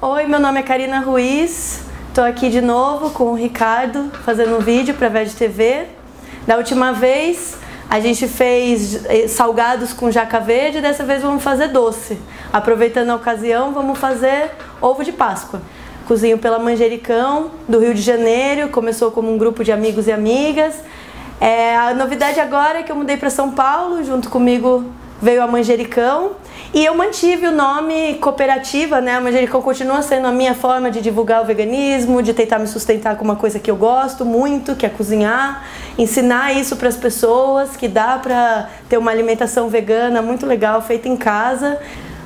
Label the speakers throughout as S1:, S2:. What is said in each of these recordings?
S1: Oi, meu nome é Karina Ruiz, estou aqui de novo com o Ricardo, fazendo um vídeo para a VEG TV. Da última vez a gente fez salgados com jaca verde, dessa vez vamos fazer doce. Aproveitando a ocasião, vamos fazer ovo de Páscoa. Cozinho pela Manjericão, do Rio de Janeiro, começou como um grupo de amigos e amigas. A novidade agora é que eu mudei para São Paulo, junto comigo veio a Manjericão. E eu mantive o nome cooperativa, né? A Manjericão continua sendo a minha forma de divulgar o veganismo, de tentar me sustentar com uma coisa que eu gosto muito, que é cozinhar, ensinar isso para as pessoas, que dá para ter uma alimentação vegana muito legal, feita em casa.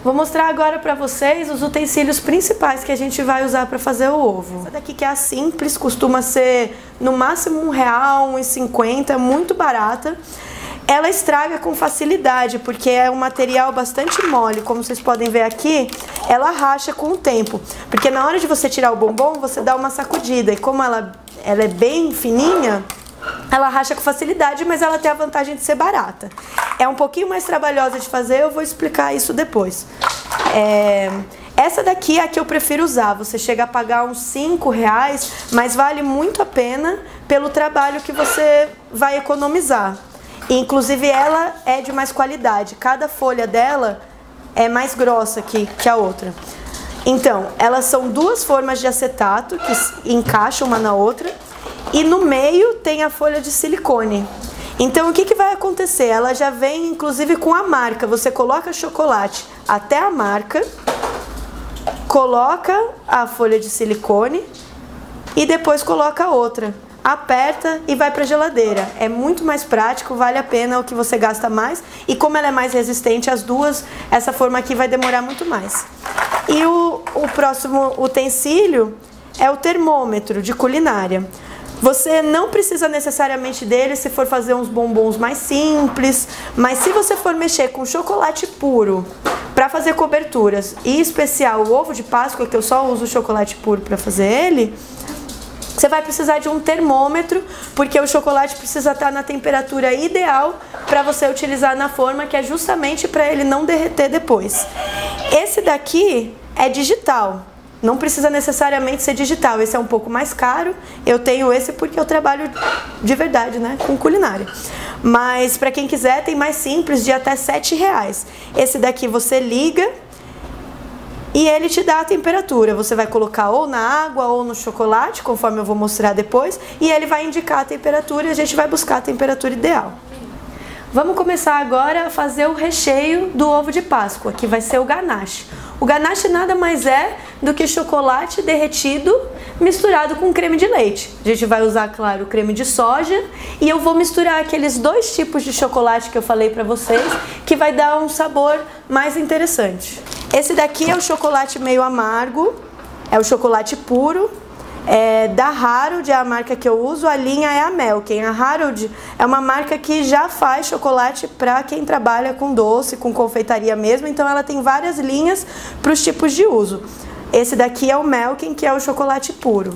S1: Vou mostrar agora para vocês os utensílios principais que a gente vai usar para fazer o ovo. Essa daqui que é a simples, costuma ser no máximo R$1, R$1,50, muito barata. Ela estraga com facilidade, porque é um material bastante mole, como vocês podem ver aqui, ela racha com o tempo. Porque na hora de você tirar o bombom, você dá uma sacudida, e como ela é bem fininha, ela racha com facilidade, mas ela tem a vantagem de ser barata. É um pouquinho mais trabalhosa de fazer, eu vou explicar isso depois. Essa daqui é a que eu prefiro usar, você chega a pagar uns R$5, mas vale muito a pena pelo trabalho que você vai economizar. Inclusive ela é de mais qualidade, cada folha dela é mais grossa que a outra. Então, elas são duas formas de acetato que encaixam uma na outra e no meio tem a folha de silicone. Então o que vai acontecer? Ela já vem inclusive com a marca, você coloca chocolate até a marca, coloca a folha de silicone e depois coloca a outra. Aperta e vai para a geladeira. É muito mais prático, vale a pena o que você gasta mais. E como ela é mais resistente, as duas, essa forma aqui vai demorar muito mais. E o próximo utensílio é o termômetro de culinária. Você não precisa necessariamente dele se for fazer uns bombons mais simples, mas se você for mexer com chocolate puro para fazer coberturas, e em especial o ovo de Páscoa, que eu só uso chocolate puro para fazer ele, você vai precisar de um termômetro, porque o chocolate precisa estar na temperatura ideal para você utilizar na forma, que é justamente para ele não derreter depois. Esse daqui é digital, não precisa necessariamente ser digital, esse é um pouco mais caro, eu tenho esse porque eu trabalho de verdade, né, com culinária. Mas para quem quiser tem mais simples, de até R$7. Esse daqui você liga e ele te dá a temperatura, você vai colocar ou na água ou no chocolate, conforme eu vou mostrar depois, e ele vai indicar a temperatura e a gente vai buscar a temperatura ideal. Vamos começar agora a fazer o recheio do ovo de Páscoa, que vai ser o ganache. O ganache nada mais é do que chocolate derretido misturado com creme de leite. A gente vai usar, claro, o creme de soja e eu vou misturar aqueles dois tipos de chocolate que eu falei pra vocês, que vai dar um sabor mais interessante. Esse daqui é o chocolate meio amargo, é o chocolate puro, da Harold é a marca que eu uso, a linha é a Melken. A Harold é uma marca que já faz chocolate para quem trabalha com doce, com confeitaria mesmo, então ela tem várias linhas para os tipos de uso. Esse daqui é o Melken, que é o chocolate puro.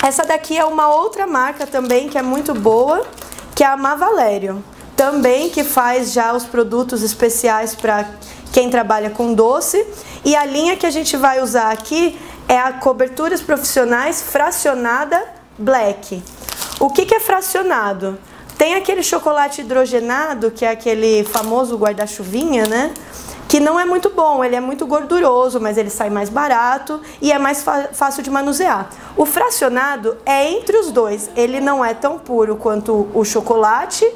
S1: Essa daqui é uma outra marca também que é muito boa, que é a Mavalério, também que faz já os produtos especiais para quem trabalha com doce. E a linha que a gente vai usar aqui é a Coberturas Profissionais Fracionada Black. O que é fracionado? Tem aquele chocolate hidrogenado, que é aquele famoso guarda-chuvinha, né? Que não é muito bom, ele é muito gorduroso, mas ele sai mais barato e é mais fácil de manusear. O fracionado é entre os dois, ele não é tão puro quanto o chocolate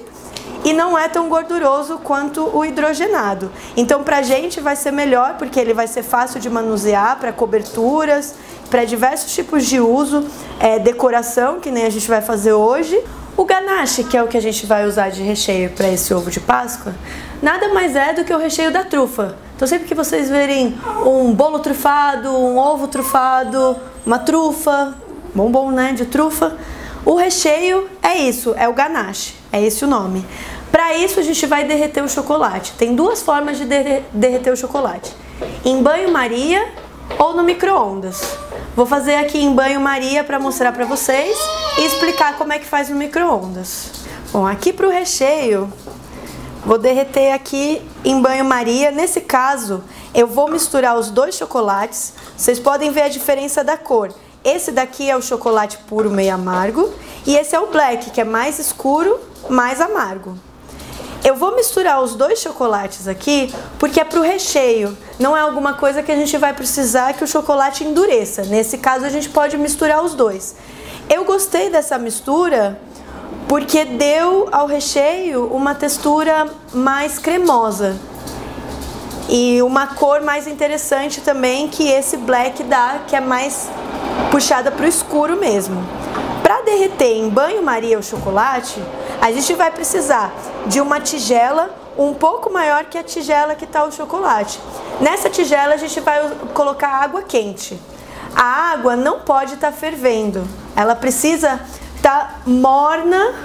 S1: e não é tão gorduroso quanto o hidrogenado. Então pra gente vai ser melhor, porque ele vai ser fácil de manusear para coberturas, para diversos tipos de uso, decoração, que nem a gente vai fazer hoje. O ganache, que é o que a gente vai usar de recheio para esse ovo de Páscoa, nada mais é do que o recheio da trufa. Então sempre que vocês verem um bolo trufado, um ovo trufado, uma trufa, bombom, né, de trufa, o recheio é isso, é o ganache, é esse o nome. Para isso a gente vai derreter o chocolate. Tem duas formas de derreter o chocolate: em banho-maria ou no micro-ondas. Vou fazer aqui em banho-maria para mostrar para vocês e explicar como é que faz no micro-ondas. Bom, aqui para o recheio Vou derreter aqui em banho-maria. Nesse caso, eu vou misturar os dois chocolates. Vocês podem ver a diferença da cor. Esse daqui é o chocolate puro meio amargo e esse é o black, que é mais escuro, mais amargo. Eu vou misturar os dois chocolates aqui porque é para o recheio. Não é alguma coisa que a gente vai precisar que o chocolate endureça. Nesse caso, a gente pode misturar os dois. Eu gostei dessa mistura porque deu ao recheio uma textura mais cremosa e uma cor mais interessante também que esse black dá, que é mais puxada para o escuro mesmo. Para derreter em banho-maria o chocolate, a gente vai precisar de uma tigela um pouco maior que a tigela que está o chocolate. Nessa tigela a gente vai colocar água quente. A água não pode estar fervendo, ela precisa estar morna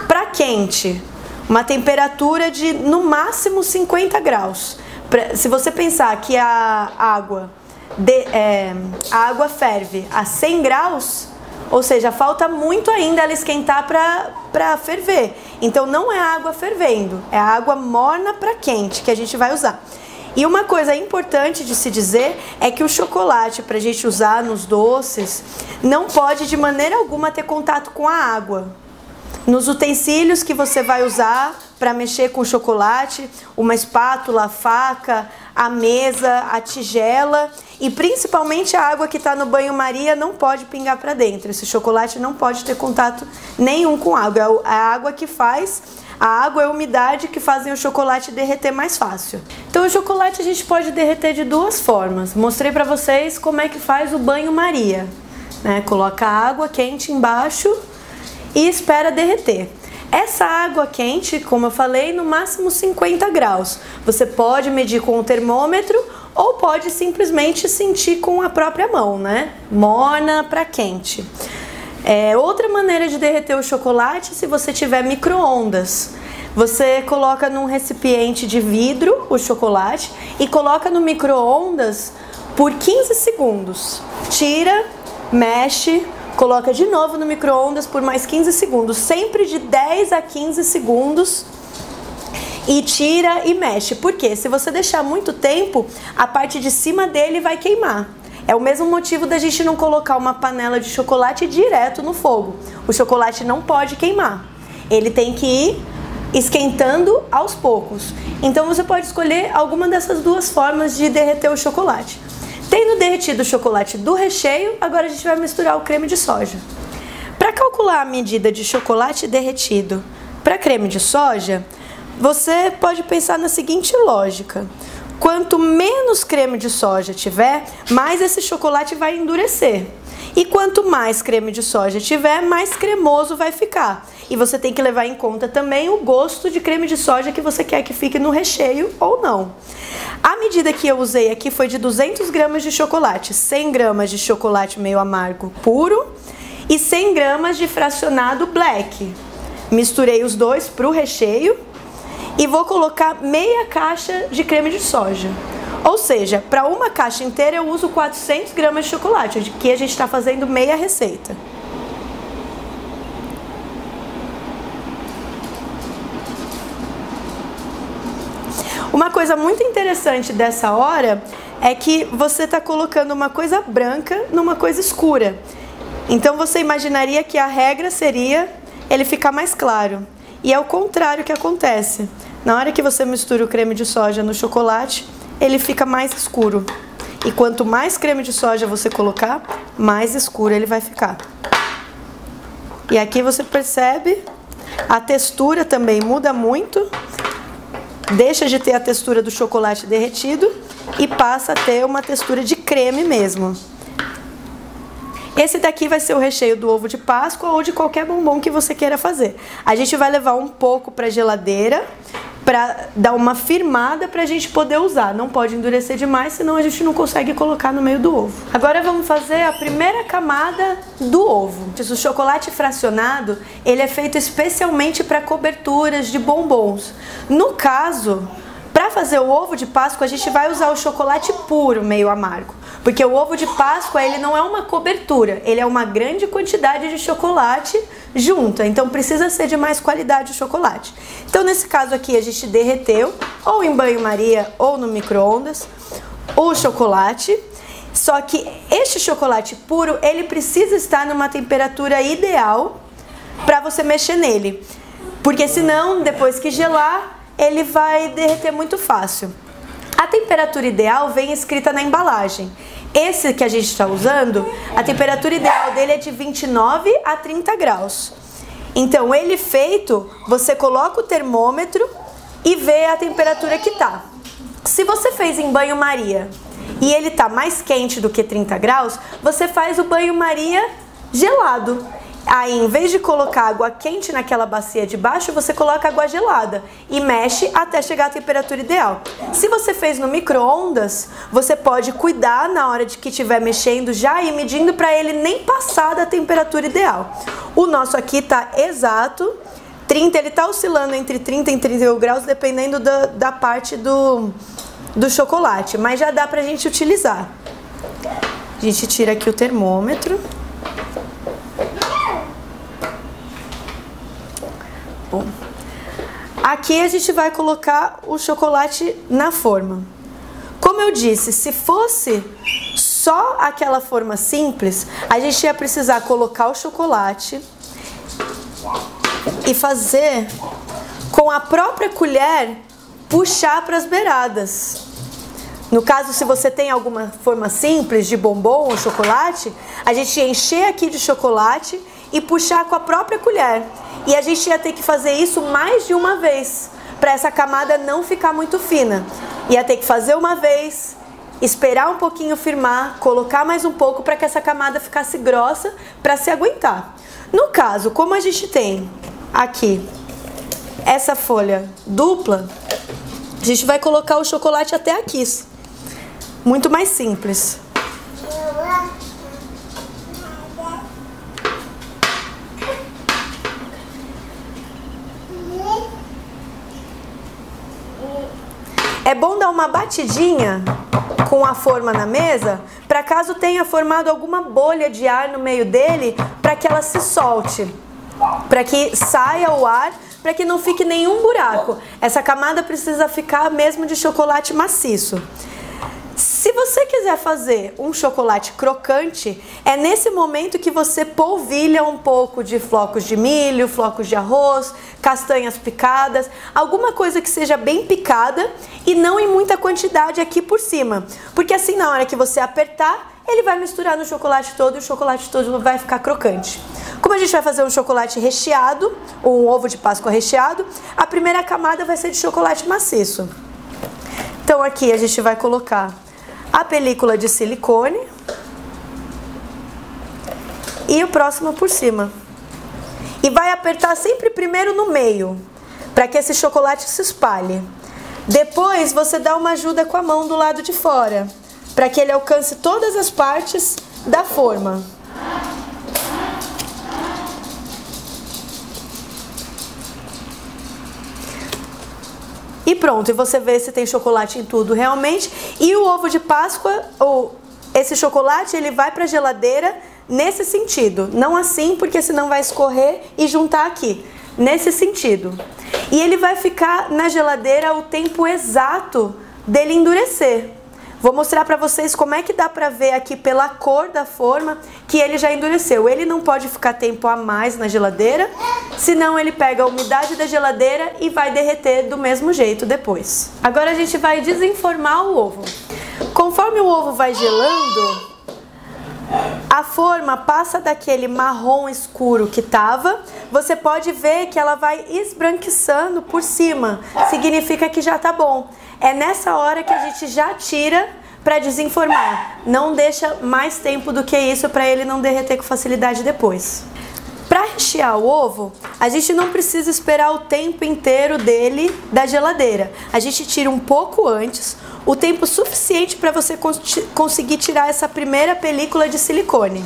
S1: para quente. Uma temperatura de no máximo 50 graus. Se você pensar que a água ferve a 100 graus, ou seja, falta muito ainda ela esquentar para ferver. Então não é água fervendo, é água morna para quente que a gente vai usar. E uma coisa importante de se dizer é que o chocolate, para a gente usar nos doces, não pode de maneira alguma ter contato com a água. Nos utensílios que você vai usar para mexer com o chocolate, uma espátula, a faca, a mesa, a tigela e principalmente a água que está no banho-maria não pode pingar para dentro. Esse chocolate não pode ter contato nenhum com água. É a água que faz, a água e a umidade que fazem o chocolate derreter mais fácil. Então o chocolate a gente pode derreter de duas formas. Mostrei para vocês como é que faz o banho-maria, né? Coloca a água quente embaixo e espera derreter. Essa água quente, como eu falei, no máximo 50 graus. Você pode medir com o termômetro ou pode simplesmente sentir com a própria mão, né? Morna para quente. Outra maneira de derreter o chocolate, se você tiver micro-ondas. Você coloca num recipiente de vidro o chocolate e coloca no micro-ondas por 15 segundos. Tira, mexe, coloca de novo no micro-ondas por mais 15 segundos, sempre de 10 a 15 segundos e tira e mexe. Porque se você deixar muito tempo, a parte de cima dele vai queimar. É o mesmo motivo da gente não colocar uma panela de chocolate direto no fogo. O chocolate não pode queimar. Ele tem que ir esquentando aos poucos. Então você pode escolher alguma dessas duas formas de derreter o chocolate. Tendo derretido o chocolate do recheio, agora a gente vai misturar o creme de soja. Para calcular a medida de chocolate derretido para creme de soja, você pode pensar na seguinte lógica. Quanto menos creme de soja tiver, mais esse chocolate vai endurecer. E quanto mais creme de soja tiver, mais cremoso vai ficar. E você tem que levar em conta também o gosto de creme de soja que você quer que fique no recheio ou não. A medida que eu usei aqui foi de 200 gramas de chocolate, 100 gramas de chocolate meio amargo puro e 100 gramas de fracionado black. Misturei os dois para o recheio e vou colocar meia caixa de creme de soja. Ou seja, para uma caixa inteira eu uso 400 gramas de chocolate, que a gente está fazendo meia receita. Uma coisa muito interessante dessa hora é que você está colocando uma coisa branca numa coisa escura. Então você imaginaria que a regra seria ele ficar mais claro. E é o contrário que acontece. Na hora que você mistura o creme de soja no chocolate, ele fica mais escuro. E quanto mais creme de soja você colocar, mais escuro ele vai ficar. E aqui você percebe, a textura também muda muito. Deixa de ter a textura do chocolate derretido e passa a ter uma textura de creme mesmo. Esse daqui vai ser o recheio do ovo de Páscoa ou de qualquer bombom que você queira fazer. A gente vai levar um pouco para a geladeira para dar uma firmada para a gente poder usar. Não pode endurecer demais, senão a gente não consegue colocar no meio do ovo. Agora vamos fazer a primeira camada do ovo. O chocolate fracionado, ele é feito especialmente para coberturas de bombons. No caso, para fazer o ovo de Páscoa, a gente vai usar o chocolate puro, meio amargo. Porque o ovo de Páscoa, ele não é uma cobertura, ele é uma grande quantidade de chocolate junta, então precisa ser de mais qualidade o chocolate. Então nesse caso aqui a gente derreteu, ou em banho-maria ou no micro-ondas, o chocolate. Só que este chocolate puro, ele precisa estar numa temperatura ideal para você mexer nele. Porque senão, depois que gelar, ele vai derreter muito fácil. A temperatura ideal vem escrita na embalagem. Esse que a gente está usando, a temperatura ideal dele é de 29 a 30 graus. Então, ele feito, você coloca o termômetro e vê a temperatura que tá. Se você fez em banho-maria e ele tá mais quente do que 30 graus, você faz o banho-maria gelado. Aí, em vez de colocar água quente naquela bacia de baixo, você coloca água gelada e mexe até chegar à temperatura ideal. Se você fez no micro-ondas, você pode cuidar na hora de que estiver mexendo já e medindo para ele nem passar da temperatura ideal. O nosso aqui tá exato 30, ele tá oscilando entre 30 e 31 graus, dependendo da parte do chocolate, mas já dá pra gente utilizar. A gente tira aqui o termômetro. Bom, aqui a gente vai colocar o chocolate na forma. Como eu disse, se fosse só aquela forma simples, a gente ia precisar colocar o chocolate e fazer com a própria colher puxar para as beiradas. No caso, se você tem alguma forma simples de bombom ou chocolate, a gente ia encher aqui de chocolate e puxar com a própria colher. E a gente ia ter que fazer isso mais de uma vez, para essa camada não ficar muito fina. Ia ter que fazer uma vez, esperar um pouquinho firmar, colocar mais um pouco para que essa camada ficasse grossa para se aguentar. No caso, como a gente tem aqui essa folha dupla, a gente vai colocar o chocolate até aqui. Muito mais simples. É bom dar uma batidinha com a forma na mesa, para caso tenha formado alguma bolha de ar no meio dele, para que ela se solte, para que saia o ar, para que não fique nenhum buraco. Essa camada precisa ficar mesmo de chocolate maciço. Se você quiser fazer um chocolate crocante, é nesse momento que você polvilha um pouco de flocos de milho, flocos de arroz, castanhas picadas, alguma coisa que seja bem picada e não em muita quantidade aqui por cima. Porque assim, na hora que você apertar, ele vai misturar no chocolate todo e o chocolate todo vai ficar crocante. Como a gente vai fazer um chocolate recheado, ou um ovo de Páscoa recheado, a primeira camada vai ser de chocolate maciço. Então aqui a gente vai colocar a película de silicone e o próximo por cima. E vai apertar sempre primeiro no meio, para que esse chocolate se espalhe. Depois você dá uma ajuda com a mão do lado de fora, para que ele alcance todas as partes da forma. E pronto, e você vê se tem chocolate em tudo realmente. E o ovo de Páscoa, ou esse chocolate, ele vai para a geladeira nesse sentido. Não assim, porque senão vai escorrer e juntar aqui. Nesse sentido. E ele vai ficar na geladeira o tempo exato dele endurecer. Vou mostrar para vocês como é que dá para ver aqui pela cor da forma que ele já endureceu. Ele não pode ficar tempo a mais na geladeira, senão ele pega a umidade da geladeira e vai derreter do mesmo jeito depois. Agora a gente vai desenformar o ovo. Conforme o ovo vai gelando, a forma passa daquele marrom escuro que estava, você pode ver que ela vai esbranquiçando por cima, significa que já tá bom. É nessa hora que a gente já tira para desenformar. Não deixa mais tempo do que isso para ele não derreter com facilidade depois. Para rechear o ovo, a gente não precisa esperar o tempo inteiro dele da geladeira. A gente tira um pouco antes, o tempo suficiente para você conseguir tirar essa primeira película de silicone.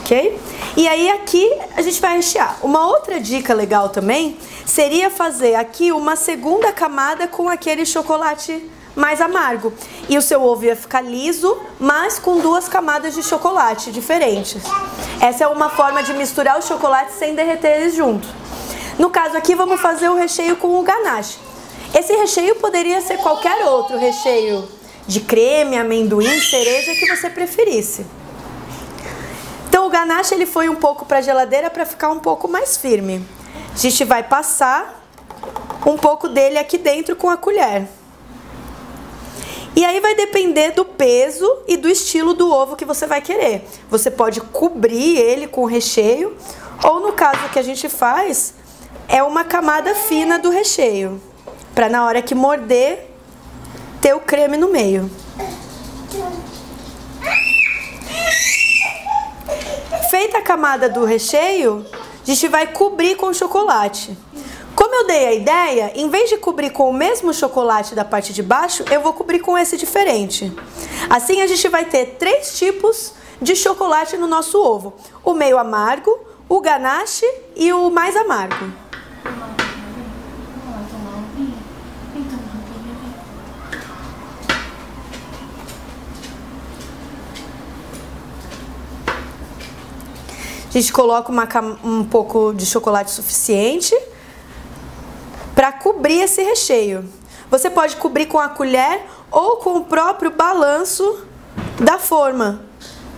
S1: Ok? E aí aqui a gente vai rechear. Uma outra dica legal também seria fazer aqui uma segunda camada com aquele chocolate mais amargo. E o seu ovo ia ficar liso, mas com 2 camadas de chocolate diferentes. Essa é uma forma de misturar os chocolates sem derreter eles juntos. No caso aqui, vamos fazer o recheio com o ganache. Esse recheio poderia ser qualquer outro recheio de creme, amendoim, cereja, que você preferisse. Então o ganache ele foi um pouco para a geladeira para ficar um pouco mais firme. A gente vai passar um pouco dele aqui dentro com a colher. E aí vai depender do peso e do estilo do ovo que você vai querer. Você pode cobrir ele com o recheio, ou no caso que a gente faz, é uma camada fina do recheio, para na hora que morder, ter o creme no meio. Feita a camada do recheio, a gente vai cobrir com chocolate. Como eu dei a ideia, em vez de cobrir com o mesmo chocolate da parte de baixo, eu vou cobrir com esse diferente. Assim a gente vai ter 3 tipos de chocolate no nosso ovo. O meio amargo, o ganache e o mais amargo. A gente coloca um pouco de chocolate suficiente para cobrir esse recheio. Você pode cobrir com a colher ou com o próprio balanço da forma.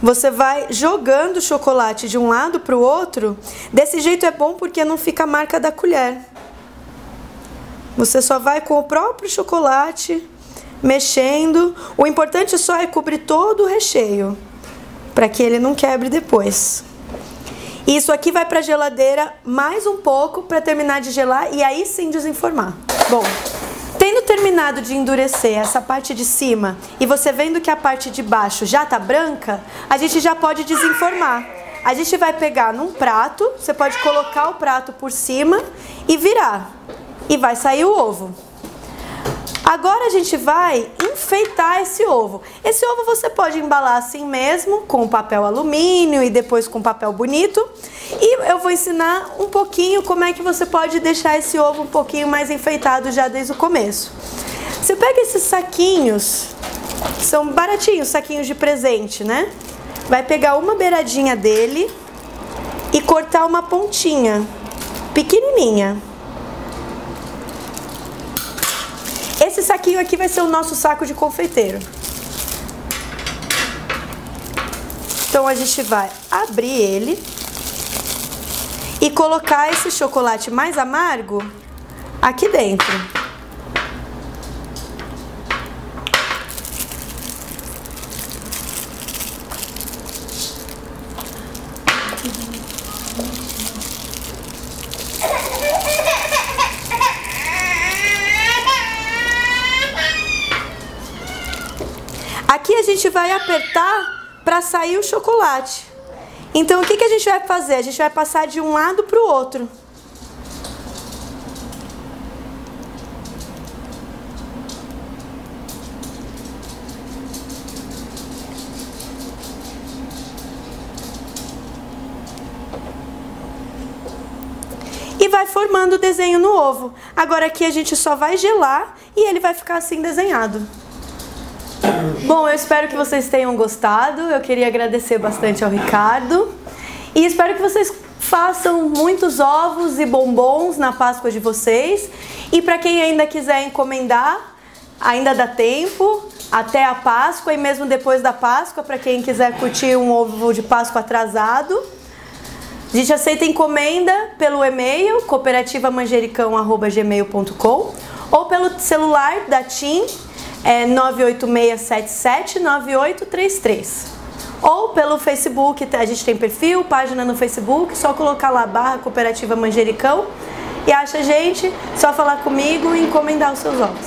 S1: Você vai jogando o chocolate de um lado para o outro. Desse jeito é bom porque não fica a marca da colher. Você só vai com o próprio chocolate mexendo. O importante só é cobrir todo o recheio, para que ele não quebre depois. Isso aqui vai para a geladeira mais um pouco para terminar de gelar e aí sim desenformar. Bom, tendo terminado de endurecer essa parte de cima e você vendo que a parte de baixo já tá branca, a gente já pode desenformar. A gente vai pegar num prato, você pode colocar o prato por cima e virar. E vai sair o ovo. Agora a gente vai enfeitar esse ovo. Esse ovo você pode embalar assim mesmo, com papel alumínio e depois com papel bonito. E eu vou ensinar um pouquinho como é que você pode deixar esse ovo um pouquinho mais enfeitado já desde o começo. Você pega esses saquinhos, são baratinhos, saquinhos de presente, né? Vai pegar uma beiradinha dele e cortar uma pontinha pequenininha. Esse saquinho aqui vai ser o nosso saco de confeiteiro. Então a gente vai abrir ele e colocar esse chocolate mais amargo aqui dentro. Aqui a gente vai apertar para sair o chocolate. Então o que a gente vai fazer? A gente vai passar de um lado para o outro. E vai formando o desenho no ovo. Agora aqui a gente só vai gelar e ele vai ficar assim desenhado. Bom, eu espero que vocês tenham gostado. Eu queria agradecer bastante ao Ricardo. E espero que vocês façam muitos ovos e bombons na Páscoa de vocês. E para quem ainda quiser encomendar, ainda dá tempo, até a Páscoa e mesmo depois da Páscoa, para quem quiser curtir um ovo de Páscoa atrasado. A gente aceita encomenda pelo e-mail cooperativamanjericão@gmail.com ou pelo celular da TIM, 986779833. Ou pelo Facebook, a gente tem perfil, página no Facebook, só colocar lá /Cooperativa Manjericão e acha a gente, só falar comigo e encomendar os seus ovos.